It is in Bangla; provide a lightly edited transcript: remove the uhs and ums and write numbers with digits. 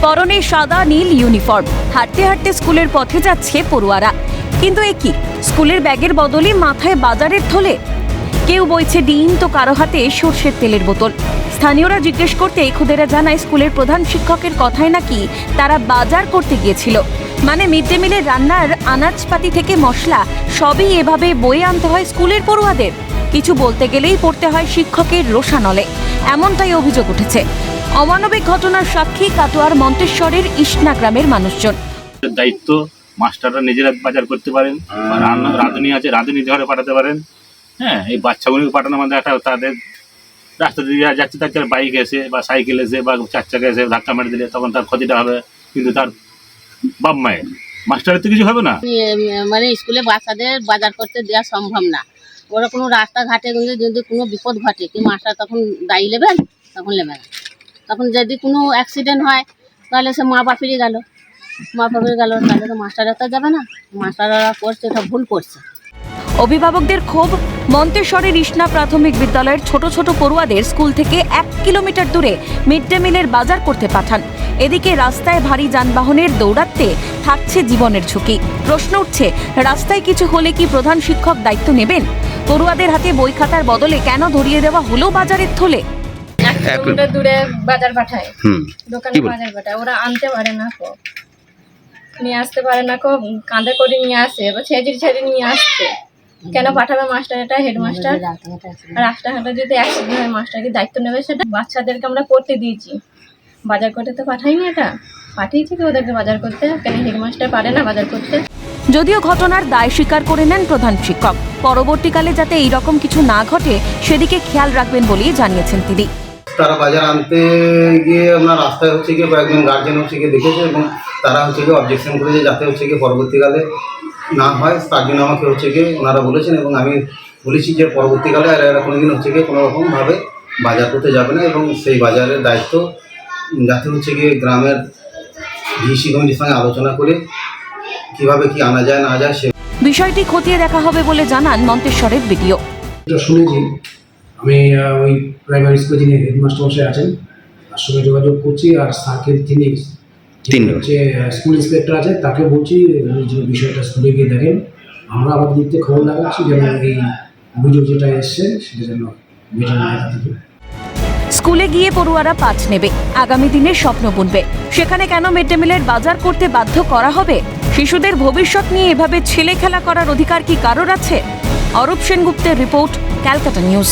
পরনে সাদা নীল ইউনিফর্ম, হাঁটতে হাঁটতে স্কুলের পথে যাচ্ছে পড়ুয়ারা। কিন্তু এ কি, স্কুলের ব্যাগের বদলে মাথায় বাজারের থলে। কেউ বইছে ডিম, তো কারো হাতে সর্ষের তেলের বোতল। স্থানীয়রা জিজ্ঞেস করতে খুদেরা জানায় স্কুলের প্রধান শিক্ষকের কথায় নাকি তারা বাজার করতে গিয়েছিল। মানে মিড ডে মিলের রান্নার আনাজপাতি থেকে মশলা সবই এভাবে বয়ে আনতে হয় স্কুলের পড়ুয়াদের। কিছু বলতে গেলেই পড়তে হয় শিক্ষকের রোষানলে, এমনটাই অভিযোগ উঠেছে। অমানবিক ঘটনার সাক্ষী কাটোয়ার মন্তেশ্বরের ইসনা গ্রামের মানুষজন। দায়িত্ব মাস্টাররা নিজেরা বাজার করতে পারেন, রাঁধুনি আছে রাঁধুনি ঘরে পাঠাতে পারেন। হ্যাঁ, এই বাচ্চাগুলোকে পাঠানোর মধ্যে একটা তাদের রাস্তা দিয়ে যাচ্ছে, তার বাইক এসে বা সাইকেল এসে বা চার চাকা এসে ধাক্কা মেরে দিলে তখন তার ক্ষতিটা হবে, কিন্তু তার বাপ মায়ের মাস্টারের তো কিছু হবে না। মানে স্কুলে বাচ্চাদের বাজার করতে দেওয়া সম্ভব না। ওরা কোনো রাস্তাঘাটে যদি কোনো বিপদ ঘটে, কি মাস্টার তখন দায়ী নেবেন? তখন নেবে না। তখন যদি কোনো অ্যাক্সিডেন্ট হয় তাহলে সে মা বাপেরই গেল, তাহলে তো মাস্টাররা তো যাবে না। মাস্টাররা করছে, এটা ভুল করছে। অভিভাবকদের ক্ষোভ। মন্তেশ্বরের ইসনা প্রাথমিক বিদ্যালয়ের ছোট ছোট পড়ুয়াদের স্কুল থেকে 1 কিলোমিটার দূরে মিড ডে মিলের বাজার করতে পাঠান। এদিকে রাস্তায় ভারী যানবাহনের দৌড়াতে থাকছে জীবনের ঝুঁকি। প্রশ্ন উঠছে, রাস্তায় কিছু হলে কি প্রধান শিক্ষক দায়িত্ব নেবেন? পড়ুয়াদের হাতে বই খাতার বদলে কেন ধরিয়ে দেওয়া হলো বাজারের থলে? 1 কিলোমিটার দূরে বাজার পাঠায়, দোকানে বাজার পাঠায়, ওরা আনতে পারে না, নিয়ে আসতে পারে না, কাঁধে করে নিয়ে আসে বা ছেড়ে নিয়ে আসছে। কেন পাঠাবে মাস্টার? এটা হেডমাস্টার। রাস্তাঘাটে যদি অ্যাক্সিডেন্ট হয়, মাস্টার কি দায়িত্ব নেবে? সেটা বাচ্চাদেরকে আমরা করতে দিয়েছি, বাজার করতে তো পাঠাইনি। এটা পাঠিয়েছি কি ওদেরকে বাজার করতে? কেন হেডমাস্টার পারে না বাজার করতে? যদিও ঘটনার দায় স্বীকার করে নেন প্রধান শিক্ষক। পরবর্তীকালে যাতে এইরকম কিছু না ঘটে সেদিকে খেয়াল রাখবেন বলেই জানিয়েছেন তিনি। তারা বাজার আনতে গিয়ে আপনার রাস্তায় গিয়ে কয়েকজন গার্জেন দেখেছে এবং তারা অবজেকশন করেছে যাতে পরবর্তীকালে না হয়, তার জন্য আমাকে ওনারা বলেছেন এবং আমি বলেছি যে পরবর্তীকালে এরা কোনোদিন কোনো রকমভাবে বাজার করতে যাবে না এবং সেই বাজারের দায়িত্ব যাতে গ্রামের ডিসি কমিটির সঙ্গে আলোচনা করে কিভাবে কি আনা যায় না যায় সে বিষয়টি খতিয়ে দেখা হবে বলে জানান মন্তেশ্বরের বিডিও। শুনেছি, আমি ওই প্রাইমারি স্কুলে যিনি হেডমাস্টার মশাই আছেন তার সঙ্গে যোগাযোগ করছি, আর সার্কেল তিনি হচ্ছে স্কুল ইন্সপেক্টর আছে তাকে বলছি যে বিষয়টা স্কুলে গিয়ে দেখেন। আমরা আমাদের দিক থেকে খবর লাগাচ্ছি যেন এই অভিযোগ যেটা এসছে সেটা যেন বেটার না থাকে। স্কুলে গিয়ে পড়ুয়ারা পাঠ নেবে, আগামী দিনের স্বপ্ন বুনবে। সেখানে কেন মিড ডে মিলের বাজার করতে বাধ্য করা হবে? শিশুদের ভবিষ্যৎ নিয়ে এভাবে ছেলে খেলা করার অধিকার কি কারোর আছে? অরূপ সেনগুপ্তের রিপোর্ট, ক্যালকাটা নিউজ।